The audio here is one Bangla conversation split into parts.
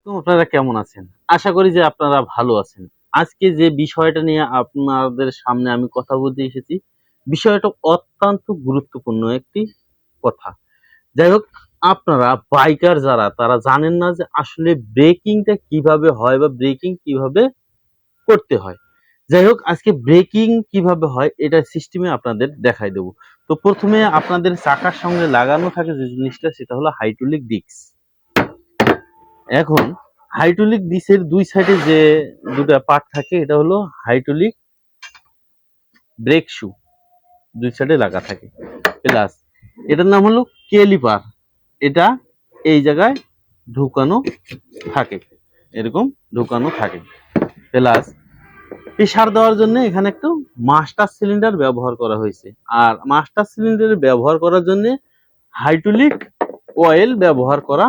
তো আপনারা কেমন আছেন? আশা করি যে আপনারা ভালো আছেন। আজকে যে বিষয়টা নিয়ে আপনাদের সামনে আমি কথা বলতে এসেছি, বিষয়টা অত্যন্ত গুরুত্বপূর্ণ একটি কথা। যাই হোক, আপনারা বাইকার যারা তারা জানেন না যে আসলে ব্রেকিংটা কিভাবে হয় বা ব্রেকিং কিভাবে করতে হয়। যাই হোক, আজকে ব্রেকিং কিভাবে হয় এটা সিস্টেমে আপনাদের দেখাই দেব। তো প্রথমে আপনাদের চাকার সঙ্গে লাগানো থাকে যে জিনিসটা সেটা হলো হাইড্রোলিক ডিস্ক। এখন হাইড্রোলিক ডিস্কের দুই সাইডে যে দুটো পার্ট থাকে এটা হলো হাইড্রোলিক ব্রেক শু, দুই সাইডে লাগা থাকে। প্লাস এটার নাম হলো ক্যালিপার, এটা এই জায়গায় ঢুকানো থাকে, এরকম ঢুকানো থাকে। প্লাস প্রেসার দেওয়ার জন্য এখানে একটু মাস্টার সিলিন্ডার ব্যবহার করা হয়েছে, আর মাস্টার সিলিন্ডার ব্যবহার করার জন্য হাইড্রোলিক অয়েল ব্যবহার করা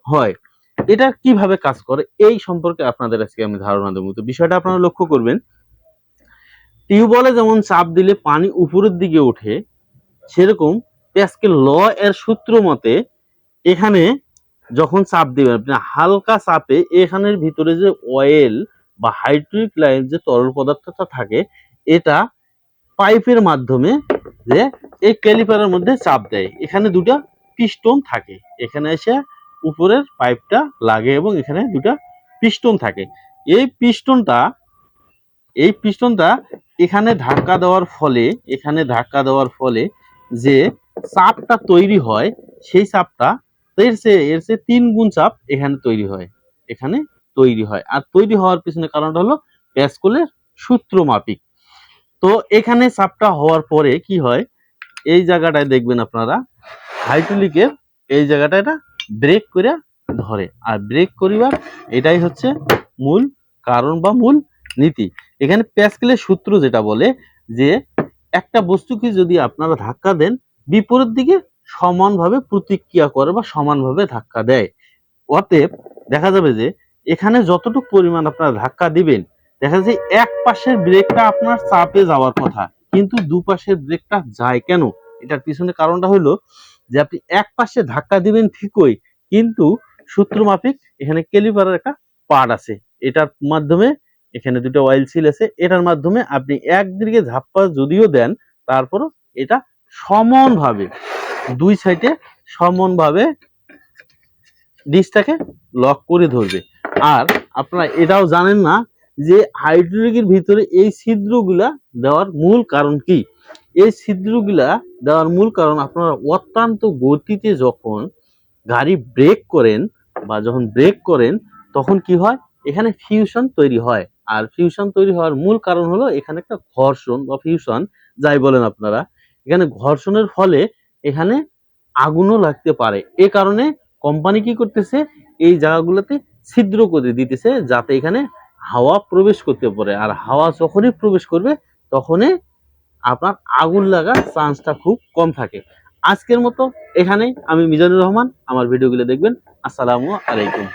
হয়। এটা কিভাবে কাজ করে এই সম্পর্কে আপনাদের আজকে আমি ধারণা দেবো। তো বিষয়টা আপনারা লক্ষ্য করবেন, টিউবওয়েলে যেমন চাপ দিলে পানি উপরের দিকে ওঠে, সেরকম প্যাসকেল ল এর সূত্র মতে এখানে যখন চাপ দিবেন আপনি হালকা চাপে এখানের ভিতরে যে অয়েল বা হাইড্রোলিক লাইন যে তরল পদার্থটা থাকে এটা পাইপের মাধ্যমে যে এই ক্যালিপারের মধ্যে চাপ দেয়। এখানে দুটা পিস্টন থাকে, এখানে এসে উপরের পাইপটা লাগে এবং এখানে দুটা পিস্টন থাকে। এই পিস্টনটা এখানে ধাক্কা দেওয়ার ফলে যে চাপটা তৈরি হয় সেই চাপটা এর চেয়ে 3 গুণ চাপ এখানে তৈরি হয়। আর তৈরি হওয়ার পিছনে কারণটা হলো প্যাসকেলের সূত্র মাফিক। তো এখানে চাপটা হওয়ার পরে কি হয়, এই জায়গাটায় দেখবেন আপনারা হাইড্রোলিকের এই জায়গাটা এটা ব্রেক করে ধরে, আর ব্রেক করিবার এটাই হচ্ছে মূল কারণ বা মূল নীতি। এখানে প্যাসকেলের সূত্র যেটা বলে যে একটা বস্তুকে যদি আপনারা ধাক্কা দেন বিপরীত দিকে সমানভাবে প্রতিক্রিয়া করে বা সমানভাবে ধাক্কা দেয়। অতএব দেখা যাবে যে এখানে যতটুকু পরিমাণ আপনারা ধাক্কা দিবেন, দেখা যায় এক পাশের ব্রেকটা আপনার চাপে যাওয়ার কথা কিন্তু দুপাশের ব্রেকটা যায় কেন, এটার পিছনে কারণটা হলো যে আপনি এক পাশে ধাক্কা দিবেন ঠিকই, কিন্তু সূত্র মাফিক এখানে ক্যালিপারের একটা পার্ট আছে, এটার মাধ্যমে এখানে দুটো অয়েল সিল আছে, এটার মাধ্যমে আপনি একদিকে ধাপ্পা যদিও দেন তারপরও এটা সমানভাবে দুই সাইডে সমানভাবে ডিস্কটাকে লক করে ধরবে। আর আপনারা এটাও জানেন না যে হাইড্রোলিকের ভিতরে এই ছিদ্রগুলা দেওয়ার মূল কারণ কি। এই ছিদ্রগুলা দেওয়ার মূল কারণ আপনারা অত্যন্ত গতিতে যখন গাড়ি ব্রেক করেন বা যখন ব্রেক করেন তখন কি হয়, এখানে ফিউশন তৈরি হয়। আর ফিউশন তৈরি হওয়ার মূল কারণ হলো এখানে একটা ঘর্ষণ বা ফিউশন যাই বলেন আপনারা, এখানে ঘর্ষণের ফলে এখানে আগুনও লাগতে পারে। এ কারণে কোম্পানি কি করতেছে, এই জায়গাগুলোতে ছিদ্র করে দিতেছে যাতে এখানে হাওয়া প্রবেশ করতে পারে, আর হাওয়া যখনই প্রবেশ করবে তখনই আপনার আগুন লাগার চান্সটা খুব কম থাকে। আজকের মতো এখানে আমি মিজানুর রহমান, আমার ভিডিওগুলো দেখবেন। আসসালামু আলাইকুম।